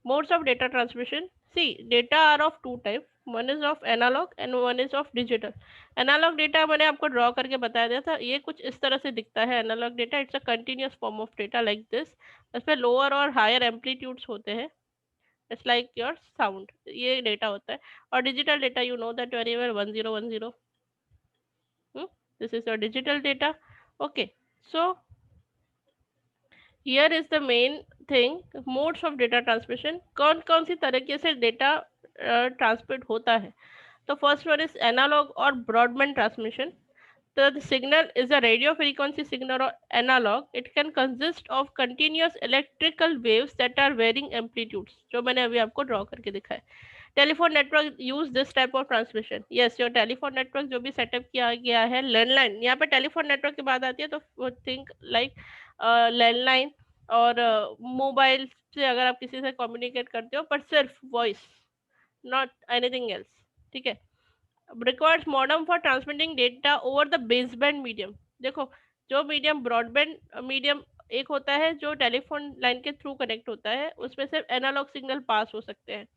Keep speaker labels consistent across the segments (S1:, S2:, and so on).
S1: Modes of data transmission. See, data are of two type. One is of analog and one is of digital. Analog data मैंने आपको draw करके बताया दिया था, ये कुछ इस तरह से दिखता है analogue data. It's a continuous form of data like this. इसमें लोअर और हायर एम्पलीट्यूड्स होते हैं. इट्स लाइक योर साउंड, ये डेटा होता है. और digital data, you know that very well, 1010. This is your digital data. Okay, so here is the main thing. Modes of data transmission. कौन कौन सी तरीके से डेटा ट्रांसमिट होता है. तो फर्स्ट वन इज एनालॉग और broadband transmission. The signal is a radio frequency signal or analog. It can consist of continuous electrical waves that are varying amplitudes. जो मैंने अभी आपको ड्रॉ करके दिखाया. Telephone network use this type of transmission. Yes, your telephone network जो भी setup किया गया है, लैंडलाइन, यहाँ पे टेलीफोन नेटवर्क की बात आती है तो थिंक लाइक लैंडलाइन और मोबाइल से अगर आप किसी से कम्युनिकेट करते हो पर सिर्फ वॉइस, नॉट एनीथिंग एल्स. ठीक है. Requires modem for transmitting data over the baseband medium. देखो, जो मीडियम ब्रॉडबैंड मीडियम एक होता है जो टेलीफोन लाइन के थ्रू कनेक्ट होता है, उसमें सिर्फ एनालॉग सिग्नल पास हो सकते हैं.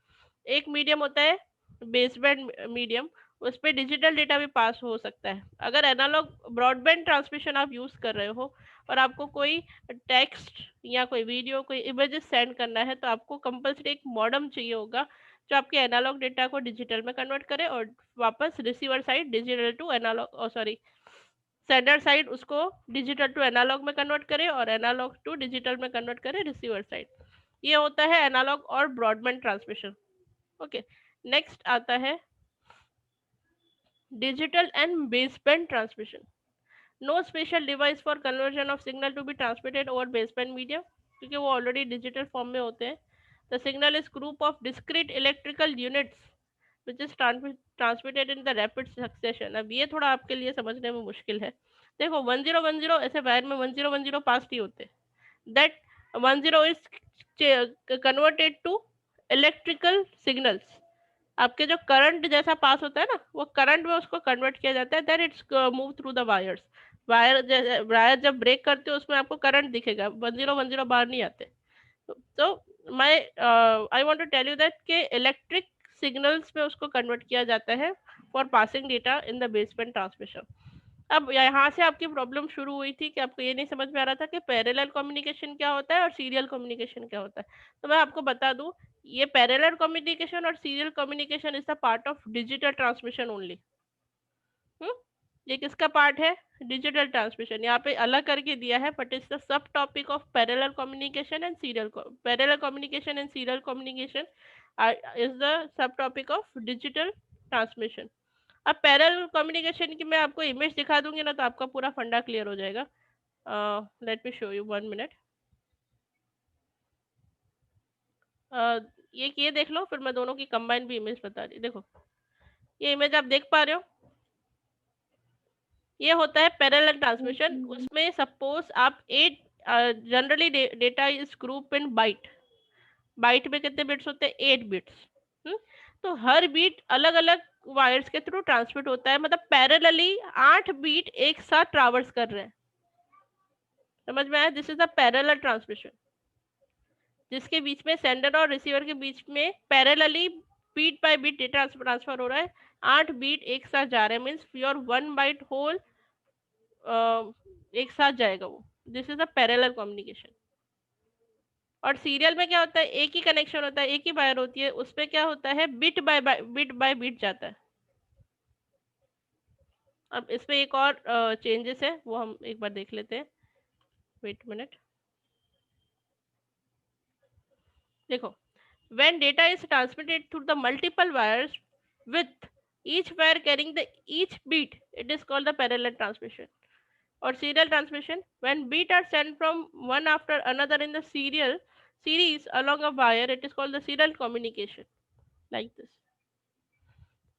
S1: एक मीडियम होता है बेसबैंड मीडियम, उस पर डिजिटल डेटा भी पास हो सकता है. अगर एनालॉग ब्रॉडबैंड ट्रांसमिशन आप यूज कर रहे हो और आपको कोई टेक्स्ट या कोई वीडियो, कोई इमेजेस सेंड करना है, तो आपको कंपल्सरी एक मॉडेम चाहिए होगा जो आपके एनालॉग डेटा को डिजिटल में कन्वर्ट करे और वापस receiver side digital to analogue, sorry, sender side उसको डिजिटल टू एनालॉग में कन्वर्ट करे और एनालॉग टू डिजिटल में कन्वर्ट करे रिसीवर साइड. ये होता है एनालॉग और ब्रॉडबैंड ट्रांसमिशन. ओके, नेक्स्ट आता है digital and baseband transmission. No special device for conversion of signal to be transmitted over baseband medium, क्योंकि वो ऑलरेडी डिजिटल फॉर्म में होते हैं. The signal is group of discrete electrical units which is transmitted in the rapid succession. अब ये थोड़ा आपके लिए समझने में मुश्किल है. देखो 1010 ऐसे वायर में 1010 पास नहीं होते. That 10 is converted to electrical signals. आपके जो करंट जैसा पास होता है ना, वो करंट में उसको कन्वर्ट किया जाता है. Then it's move through the wires. Wire जब ब्रेक करते हो उसमें आपको करंट दिखेगा, 1010 बाहर नहीं आते. तो my I want to tell you that के इलेक्ट्रिक सिग्नल्स में उसको कन्वर्ट किया जाता है for passing data in the baseband transmission. अब यहाँ से आपकी प्रॉब्लम शुरू हुई थी कि आपको ये नहीं समझ में आ रहा था कि पैरेलल कम्युनिकेशन क्या होता है और सीरियल कम्युनिकेशन क्या होता है. तो मैं आपको बता दूं, ये पैरेलल कम्युनिकेशन और serial communication is the part of digital transmission only. ये किसका पार्ट है? Digital transmission. यहाँ पे अलग करके दिया है, but it's the sub topic of parallel communication and serial. Parallel communication and serial communication is the sub topic of digital transmission. अब पैरेलल कम्युनिकेशन की मैं आपको इमेज दिखा दूंगी ना, तो आपका पूरा फंडा क्लियर हो जाएगा. Let me show you 1 minute. ये देख लो, फिर मैं दोनों की कंबाइन भी इमेज बता रही. देखो, ये इमेज आप देख पा रहे हो, ये होता है पैरेलल ट्रांसमिशन. उसमें सपोज आप 8, generally data is group in byte. Byte में कितने बिट्स होते हैं? 8 बिट्स. तो हर बीट अलग अलग वायर्स के थ्रू ट्रांसमिट होता है, मतलब पैरेलली 8 बीट एक साथ ट्रावर्स कर रहे हैं. समझ में आया? This is the parallel transmission, जिसके बीच में सेंडर और रिसीवर के बीच में parallelly bit by bit data transfer हो रहा है. 8 बीट एक साथ जा रहे हैं, मीन्स योर 1 बाइट होल एक साथ जाएगा वो. This is a parallel communication. और सीरियल में क्या होता है? एक ही कनेक्शन होता है, एक ही वायर होती है, उसमें क्या होता है? बिट बाय बिट जाता है. अब इसमें एक और चेंजेस है, वो हम एक बार देख लेते हैं. Wait minute. देखो, when data is transmitted through the multiple wires with each wire carrying the each beat, it is called the parallel transmission. Or serial transmission, when beat are sent from one after another in the series along a wire, it is called the serial communication. Like this.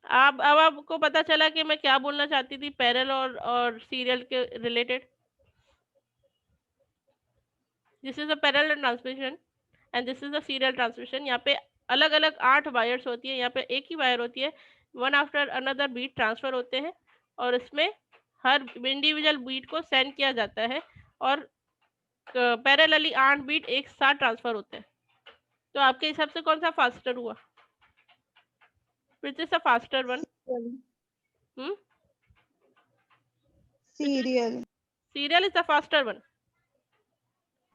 S1: अब आपको पता चला कि मैं क्या बोलना चाहती थी पैरेलल और सीरियल के related. This is a parallel transmission and this is a serial transmission. यहाँ पे अलग अलग 8 वायर्स होती है, यहाँ पे एक ही वायर होती है. One after another bit transfer होते हैं और इसमें हर इंडिविजुअल बीट को सेंड किया जाता है और पैरेलली 8 बीट एक साथ ट्रांसफर होते हैं. तो आपके हिसाब से कौन सा फास्टर हुआ? Which is the faster one?
S2: Serial
S1: serial is the faster one.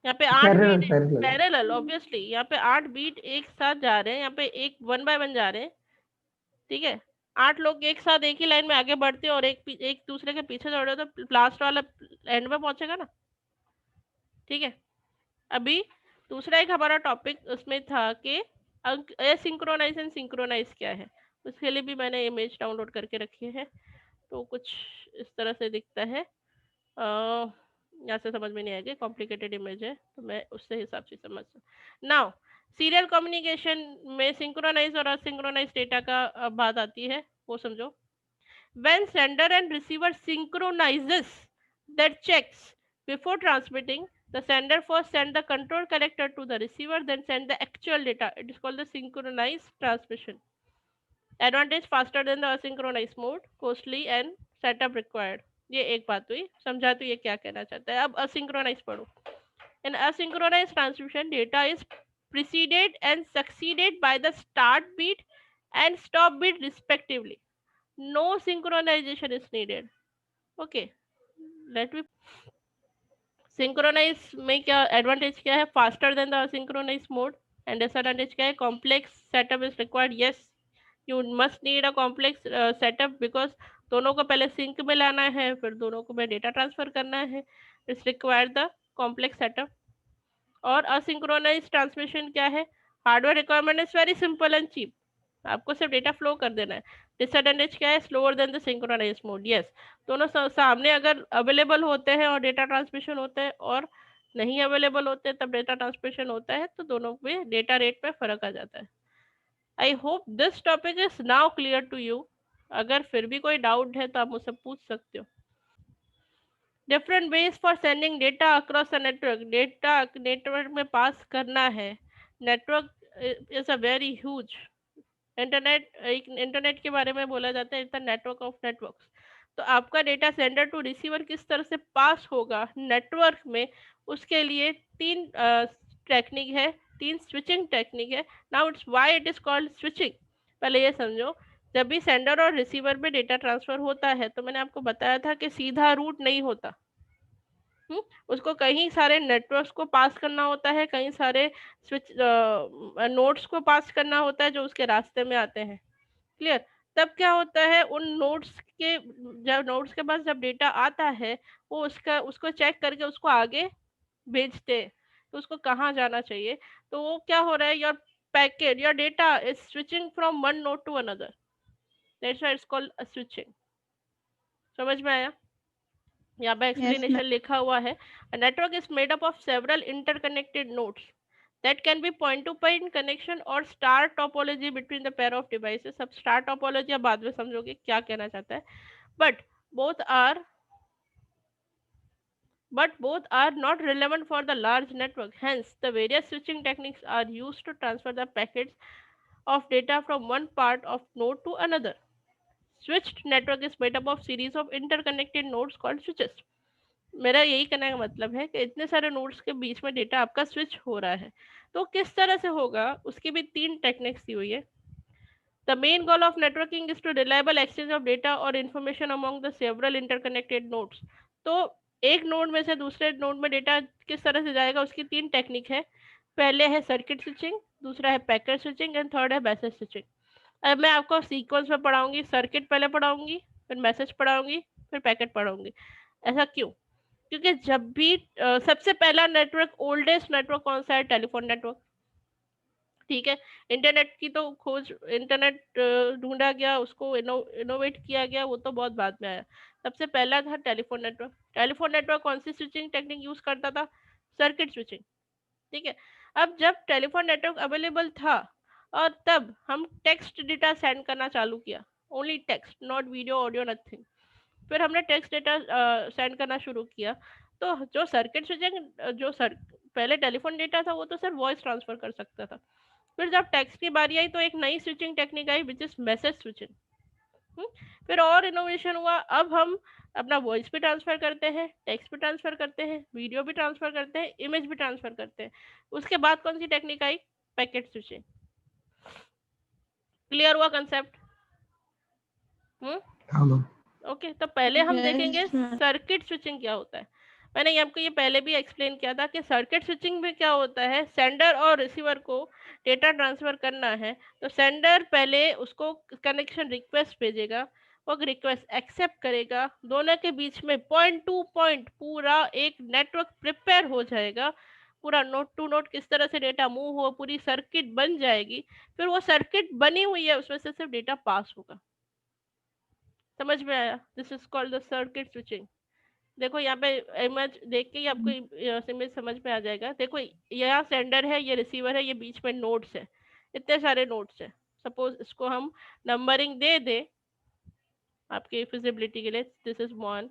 S1: यहाँ पे 8 बीट पैरेलल, ऑब्वियसली यहाँ पे 8 बीट एक साथ जा रहे हैं, यहाँ पे एक 1 बाय 1 जा रहे हैं, ठीक है। 8 लोग एक साथ एक ही लाइन में आगे बढ़ते हैं और एक दूसरे के पीछे दौड़े तो लास्ट वाला एंड में पहुंचेगा ना, ठीक है। अभी दूसरा एक हमारा टॉपिक उसमें था कि एसिंक्रोनाइज एंड सिंक्रोनाइज क्या है। उसके लिए भी मैंने इमेज डाउनलोड करके रखी है, तो कुछ इस तरह से दिखता है। यहाँ से समझ में नहीं आएगी, कॉम्प्लिकेटेड इमेज है, तो मैं उससे हिसाब से समझ नाउ। सीरियल कम्युनिकेशन में सिंक्रोनाइज और असिंक्रोनाइज डेटा का बात आती है, वो समझो। When sender and receiver synchronizes that checks before transmitting, the sender first send the control character to the receiver, then send the actual data. It is called the synchronized transmission. Advantage: faster than the asynchronous mode, costly and setup required. ये एक बात हुई, समझा तो ये क्या कहना चाहता है। अब asynchronous पढ़ो। In asynchronous transmission, data is preceded and succeeded by the start beat and stop beat respectively. No synchronization is needed. Okay, let me synchronize में क्या advantage क्या है? Faster than the asynchronous mode. And disadvantage क्या है? Complex setup is required. Yes, you must need a complex setup because दोनों को पहले sync में लाना है, फिर दोनों को में data transfer करना है. It's required the complex setup. और asynchronous transmission क्या है? Hardware requirement is very simple and cheap. आपको सिर्फ डेटा फ्लो कर देना है। डिसएडवांटेज क्या है? Slower than the synchronise mode. Yes, दोनों सामने अगर अवेलेबल होते हैं और डेटा ट्रांसमिशन होता है, और नहीं अवेलेबल होते तब डेटा ट्रांसमिशन होता है, तो दोनों में डेटा रेट में फर्क आ जाता है। I hope this topic is now clear to you. अगर फिर भी कोई डाउट है तो आप मुझसे पूछ सकते हो। Different ways for sending data across a network. Data network में पास करना है। Network is a very huge. Internet के बारे में बोला जाता है, it's the network of networks. तो आपका डेटा सेंडर टू रिसीवर किस तरह से पास होगा नेटवर्क में, उसके लिए 3 टेक्निक है, 3 स्विचिंग टेक्निक है। Now it's why it is called switching. पहले ये समझो, जब भी सेंडर और रिसीवर में डेटा ट्रांसफर होता है तो मैंने आपको बताया था कि सीधा रूट नहीं होता। उसको कई सारे नेटवर्क्स को पास करना होता है, कई सारे स्विच नोड्स को पास करना होता है जो उसके रास्ते में आते हैं। क्लियर? तब क्या होता है, उन नोड्स के पास जब डेटा आता है, वो उसको चेक करके उसको आगे भेजते हैं। तो उसको कहाँ जाना चाहिए, तो वो क्या हो रहा है, your packet, your data is switching from one node to another. That's why it's called switching. समझ में आया? यहाँ पे एक्सप्लेनेशन लिखा हुआ है। A network is made up of several interconnected nodes that can be point-to-point connection or star topology between the pair of devices. अब star topology आप बाद में समझोगे क्या कहना चाहता है, but both are not relevant for the large network. Hence, the various switching techniques are used to transfer the packets of data from one part of node to another. Switched network is made up of series of interconnected nodes called switches. मेरा यही कहने का मतलब है कि इतने सारे nodes के बीच में डेटा आपका स्विच हो रहा है, तो किस तरह से होगा उसकी भी 3 टेक्निक्स दी हुई है। The main goal of networking is to reliable exchange of data और information among the several interconnected nodes. तो एक नोड में से दूसरे नोड में डेटा किस तरह से जाएगा, उसकी 3 टेक्निक है। पहले है सर्किट स्विचिंग, दूसरा है पैकेट स्विचिंग एंड थर्ड है मैसेज स्विचिंग। अब मैं आपको सीक्वेंस में पढ़ाऊंगी, सर्किट पहले पढ़ाऊंगी, फिर मैसेज पढ़ाऊंगी, फिर पैकेट पढ़ाऊंगी। ऐसा क्यों? क्योंकि जब भी सबसे पहला नेटवर्क, ओल्डेस्ट नेटवर्क कौन सा है? Telephone network. ठीक है, इंटरनेट की तो खोज, इंटरनेट ढूंढा गया, उसको इनोवेट किया गया, वो तो बहुत बाद में आया। सबसे पहला था टेलीफोन नेटवर्क। टेलीफोन नेटवर्क कौन सी स्विचिंग टेक्निक यूज करता था? Circuit switching. ठीक है, अब जब टेलीफोन नेटवर्क अवेलेबल था और तब हम टेक्स्ट डेटा सेंड करना चालू किया, only text, not video, audio, nothing. फिर हमने टेक्स्ट डेटा सेंड करना शुरू किया, तो जो सर्किट स्विचिंग पहले टेलीफोन डेटा था वो तो सिर्फ वॉइस ट्रांसफर कर सकता था। फिर जब टेक्स्ट की बारी आई तो एक नई switching technique I which is message switching. फिर और इनोवेशन हुआ, अब हम अपना वॉइस भी ट्रांसफर करते हैं, टेक्स्ट भी ट्रांसफर करते हैं, वीडियो भी ट्रांसफर करते हैं, इमेज भी ट्रांसफर करते हैं। उसके बाद कौन सी टेक्निक आई? Packet switching. क्लियर हुआ कंसेप्ट?
S2: हाँ मैम।
S1: ओके, तो पहले हम देखेंगे
S3: Yes, ma'am.
S1: सर्किट स्विचिंग क्या होता है। मैंने आपको ये पहले भी एक्सप्लेन किया था कि सर्किट स्विचिंग में क्या होता है, सेंडर और रिसीवर को डेटा ट्रांसफर करना है तो सेंडर पहले उसको कनेक्शन रिक्वेस्ट भेजेगा, वो रिक्वेस्ट एक्सेप्ट करेगा, दोनों के बीच में पॉइंट टू पॉइंट पूरा एक नेटवर्क प्रिपेयर हो जाएगा, पूरा नोट टू नोट किस तरह से डेटा मूव हो, पूरी सर्किट बन जाएगी, फिर वो सर्किट बनी हुई है उसमें से सिर्फ डेटा पास होगा। समझ में आया? This is called the circuit switching. देखो यहाँ पे इमेज देख के ही आपको इमेज समझ में आ जाएगा। देखो यहाँ सेंडर है, ये रिसीवर है, ये बीच में नोड्स है, इतने सारे नोड्स है। सपोज इसको हम नंबरिंग दे दे आपके फिजिबिलिटी के लिए, this is 1,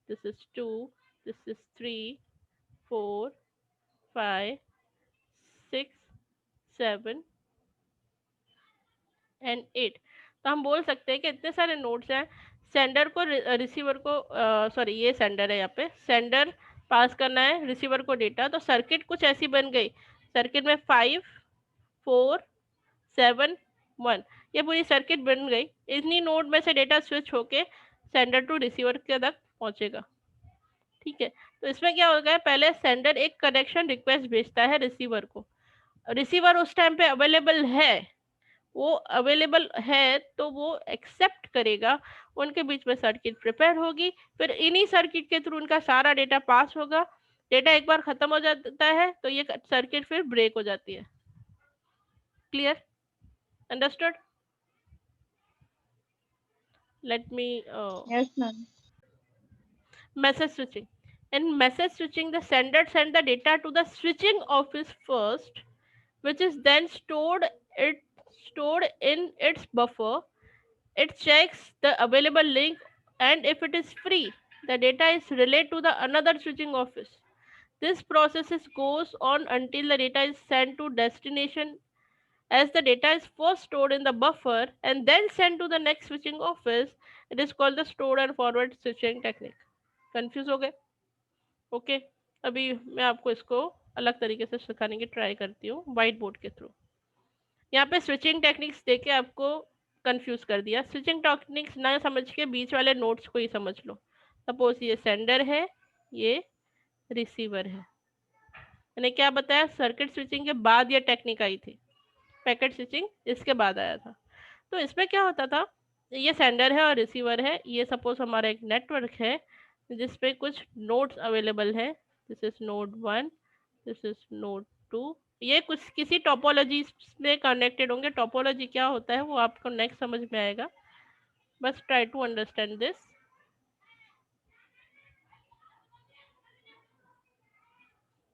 S1: this is 2, this is 3, 4, 5, 6, 7 and 8। तो हम बोल सकते हैं कि इतने सारे नोड्स हैं, सेंडर को रिसीवर को सॉरी ये सेंडर है, यहाँ पे सेंडर पास करना है रिसीवर को डेटा, तो सर्किट कुछ ऐसी बन गई, सर्किट में 5, 4, 7, 1, ये पूरी सर्किट बन गई। इन्हीं नोड में से डेटा स्विच होके सेंडर टू रिसीवर के तक पहुंचेगा। ठीक है, तो इसमें क्या होगा, पहले सेंडर एक कनेक्शन रिक्वेस्ट भेजता है रिसीवर को, रिसीवर उस टाइम पे अवेलेबल है, वो अवेलेबल है तो वो एक्सेप्ट करेगा, उनके बीच में सर्किट प्रिपेयर होगी, फिर इन्हीं सर्किट के थ्रू उनका सारा डेटा पास होगा। डेटा एक बार खत्म हो जाता है तो ये सर्किट फिर ब्रेक हो जाती है। Clear? Understood? Let me
S3: Yes, ma'am.
S1: message switching. In message switching, the sender sends the data to the switching office first, which is then stored in its buffer. It checks the available link, and if it is free, the data is relayed to the another switching office. This process goes on until the data is sent to destination, as the data is first stored in the buffer and then sent to the next switching office. It is called the store and forward switching technique. Confuse हो गए? Okay, अभी मैं आपको इसको अलग तरीके से सिखाने की ट्राई करती हूँ व्हाइट बोर्ड के थ्रू। यहाँ पे स्विचिंग टेक्निक्स देके आपको कंफ्यूज कर दिया। स्विचिंग टेक्निक्स ना समझ के बीच वाले नोट्स को ही समझ लो। सपोज ये सेंडर है, ये रिसीवर है। मैंने क्या बताया, सर्किट स्विचिंग के बाद ये टेक्निक आई थी, पैकेट स्विचिंग इसके बाद आया था। तो इसमें क्या होता था, ये सेंडर है और रिसीवर है, ये सपोज हमारा एक नेटवर्क है जिसपे कुछ नोड्स अवेलेबल है, this is node 1, this is node 2, ये कुछ किसी टोपोलॉजी में कनेक्टेड होंगे। टोपोलॉजी क्या होता है वो आपको नेक्स्ट समझ में आएगा, बस try to understand this.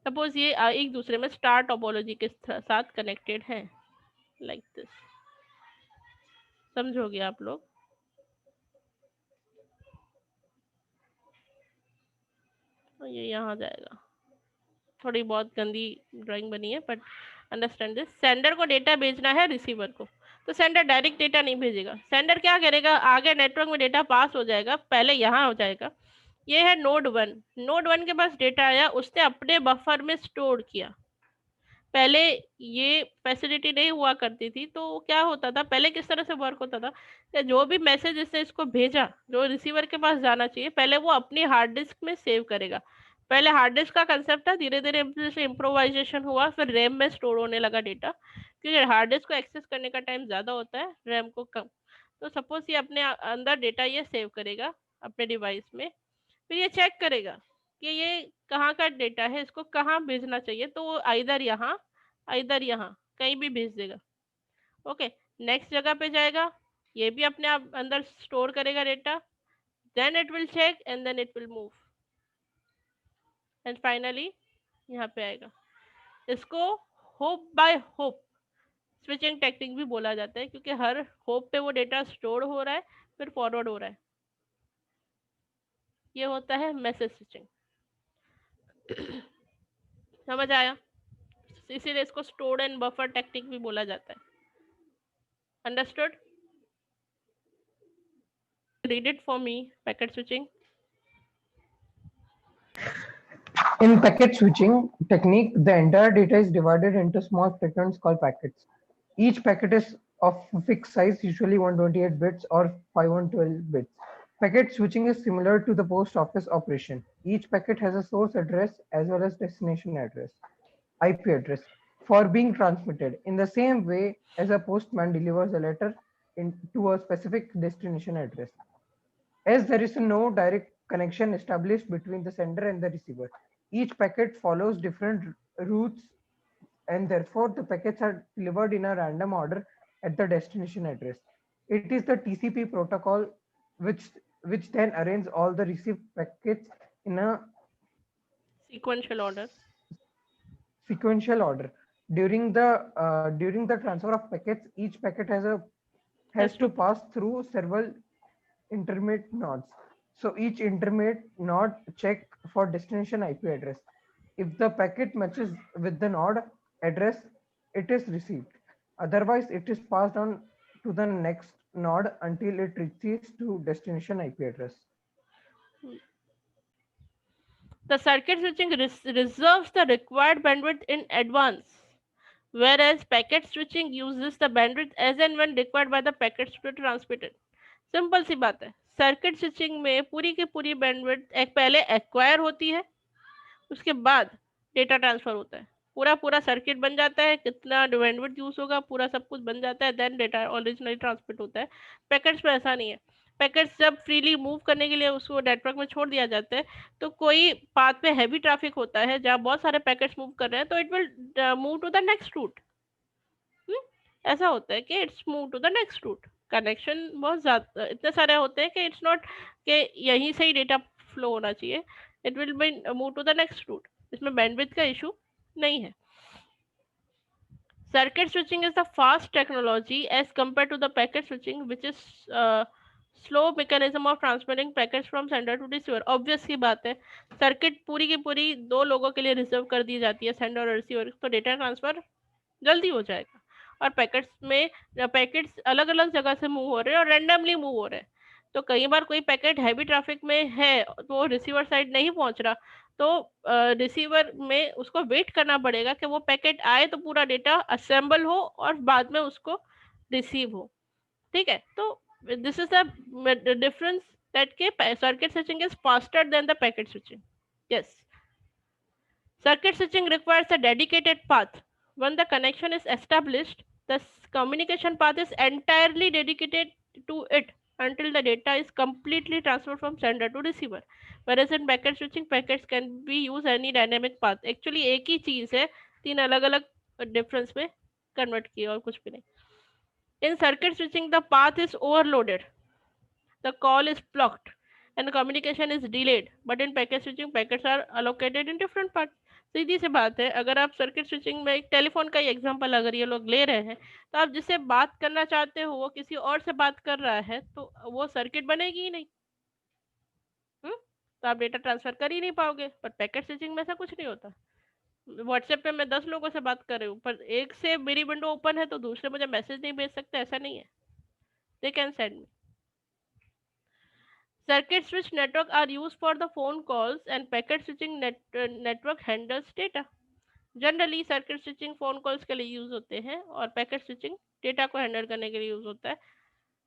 S1: Suppose ये एक दूसरे में स्टार टोपोलॉजी के साथ कनेक्टेड है, लाइक दिस। समझोगे आप लोग? ये यहाँ जाएगा, थोड़ी बहुत गंदी ड्राइंग बनी है बट अंडरस्टैंड दिस। सेंडर को डेटा भेजना है रिसीवर को, तो सेंडर डायरेक्ट डेटा नहीं भेजेगा। सेंडर क्या करेगा, आगे नेटवर्क में डेटा पास हो जाएगा, पहले यहाँ हो जाएगा। ये है नोड 1, नोड 1 के पास डेटा आया, उसने अपने बफर में स्टोर किया। पहले ये फैसिलिटी नहीं हुआ करती थी, तो क्या होता था, पहले किस तरह से वर्क होता था कि जो भी मैसेज इसने इसको भेजा, जो रिसीवर के पास जाना चाहिए, पहले वो अपनी हार्ड डिस्क में सेव करेगा। पहले हार्ड डिस्क का कंसेप्ट था, धीरे धीरे जैसे इम्प्रोवाइजेशन हुआ, फिर रैम में स्टोर होने लगा डेटा, क्योंकि हार्ड डिस्क को एक्सेस करने का टाइम ज़्यादा होता है, रैम को कम। तो सपोज ये अपने अंदर डेटा ये सेव करेगा अपने डिवाइस में, फिर ये चेक करेगा कि ये कहाँ का डेटा है, इसको कहाँ भेजना चाहिए, तो वो आइदर यहाँ कहीं भी भेज देगा। ओके, नेक्स्ट जगह पे जाएगा, ये भी अपने आप अंदर स्टोर करेगा data, then it will check and then it will move, and finally यहाँ पे आएगा। इसको hop by hop switching technique भी बोला जाता है, क्योंकि हर होप पे वो डेटा स्टोर हो रहा है फिर फॉरवर्ड हो रहा है। ये होता है मैसेज स्विचिंग। समझ आया? इसीलिए इसको स्टोर्ड एंड बफर टेक्निक भी बोला जाता है। Understood? Read it for me, packet switching.
S2: In packet switching technique, the entire data is divided into small fragments called packets. Each packet is of fixed size, usually 128 bits or 512 bits. Packet switching is similar to the post office operation. Each packet has a source address as well as destination address, IP address, for being transmitted. In the same way as a postman delivers a letter to a specific destination address. As there is no direct connection established between the sender and the receiver, each packet follows different routes and therefore the packets are delivered in a random order at the destination address. It is the TCP protocol which which then arranges all the received packets in a
S1: Sequential order.
S2: sequential order. During the transfer of packets, each packet has
S1: Has
S2: to
S1: to.
S2: pass through several intermediate nodes. So each intermediate node check for destination IP address. If the packet matches with the node address, it is received. Otherwise, it is passed on to the next node until it reaches to destination IP address.
S1: The circuit switching reserves the required bandwidth in advance, whereas packet switching uses the bandwidth as and when required by the packets to be transmitted. Simple सी बात है, circuit switching में पूरी की पूरी bandwidth एक पहले acquire होती है, उसके बाद डेटा ट्रांसफर होता है, पूरा पूरा सर्किट बन जाता है, कितना बैंडविड्थ यूज होगा पूरा सब कुछ बन जाता है, देन डेटा ओरिजिनली ट्रांसमिट होता है. पैकेट्स में ऐसा नहीं है. पैकेट्स जब फ्रीली मूव करने के लिए उसको नेटवर्क में छोड़ दिया जाता है, तो कोई पाथ में हैवी ट्रैफिक होता है जहाँ बहुत सारे पैकेट्स मूव कर रहे हैं, तो it will move to the next route. ऐसा होता है कि it's move to the next route. Connection बहुत ज़्यादा इतने सारे होते हैं कि इट्स नॉट कि यहीं से ही डेटा फ्लो होना चाहिए. It will be move to the next route. इसमें बैंडविड्थ का इशू नहीं है. Circuit switching is the fast technology as compared to the packet switching, which is slow mechanism of transmitting packets from sender to receiver. Obvious सी बात है, circuit पूरी की पूरी दो लोगों के लिए रिजर्व कर दी जाती है, सेंडर और रिसीवर, तो डेटा ट्रांसफर जल्दी हो जाएगा. और पैकेट्स में पैकेट्स अलग अलग जगह से मूव हो रहे हैं और रैंडमली मूव हो रहे हैं, तो कई बार कोई पैकेट हैवी ट्रैफिक में है तो रिसीवर साइड नहीं पहुंच रहा, तो रिसीवर में उसको वेट करना पड़ेगा कि वो पैकेट आए तो पूरा डेटा असेंबल हो और बाद में उसको रिसीव हो. ठीक है, तो this is the difference that circuit switching is faster than the packet switching. Yes. Circuit switching requires a dedicated path. When the connection is established, the communication path is entirely dedicated to it until the data is completely transferred from sender to receiver. Whereas in packet switching, packets can be used any dynamic path. Actually एक ही चीज है, तीन अलग अलग difference में convert किए और कुछ भी नहीं. In circuit switching, the path is overloaded, the call is blocked, and the communication is delayed. But in packet switching, packets are allocated in different parts. सीधी सी बात है, अगर आप सर्किट स्विचिंग में एक टेलीफोन का ही एग्जांपल अगर ये लोग ले रहे हैं, तो आप जिससे बात करना चाहते हो वो किसी और से बात कर रहा है, तो वो सर्किट बनेगी ही नहीं. तो आप डेटा ट्रांसफर कर ही नहीं पाओगे. पर पैकेट स्विचिंग में ऐसा कुछ नहीं होता. व्हाट्सएप पे मैं 10 लोगों से बात कर रही हूँ, पर एक से मेरी विंडो ओपन है तो दूसरे मुझे मैसेज नहीं भेज सकते, ऐसा नहीं है. They can send me. Circuit switch network are used for the phone calls, and packet switching network handles data. Generally circuit switching phone calls के लिए यूज होते हैं और पैकेट स्विचिंग डेटा को हैंडल करने के लिए यूज होता है.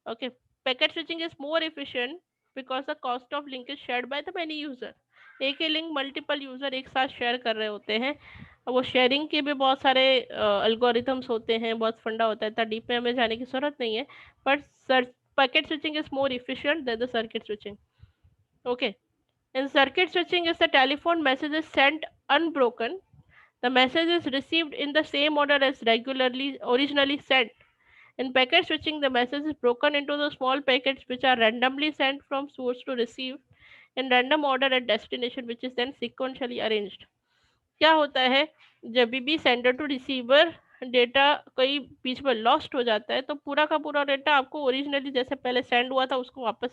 S1: Okay. Packet switching is more efficient because the cost of link is shared by the many user. एक ही लिंक मल्टीपल यूजर एक साथ शेयर कर रहे होते हैं. वो शेयरिंग के भी बहुत सारे एल्गोरिथम्स होते हैं, बहुत फंडा होता है, इतना डीप में हमें जाने की जरूरत नहीं है. But packet switching is more efficient than the circuit switching. Okay. In circuit switching, if the telephone message is sent unbroken, the message is received in the same order as originally sent. In packet switching, the message is broken into the small packets which are randomly sent from source to receive in random order at destination, which is then sequentially arranged. क्या होता है, जब भी sender to receiver data कहीं बीच में lost हो जाता है, तो पूरा का पूरा डेटा आपको ओरिजिनली जैसे पहले सेंड हुआ था उसको वापस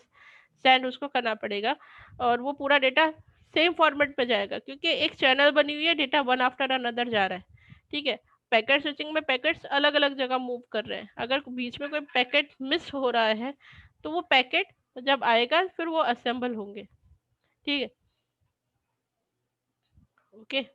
S1: सेंड उसको करना पड़ेगा, और वो पूरा डेटा सेम फॉर्मेट पे जाएगा, क्योंकि एक चैनल बनी हुई है, डेटा वन आफ्टर अनदर जा रहा है. ठीक है. पैकेट स्विचिंग में पैकेट्स अलग अलग जगह मूव कर रहे हैं, अगर बीच में कोई पैकेट मिस हो रहा है तो वो पैकेट जब आएगा फिर वो असेंबल होंगे. ठीक है. Okay.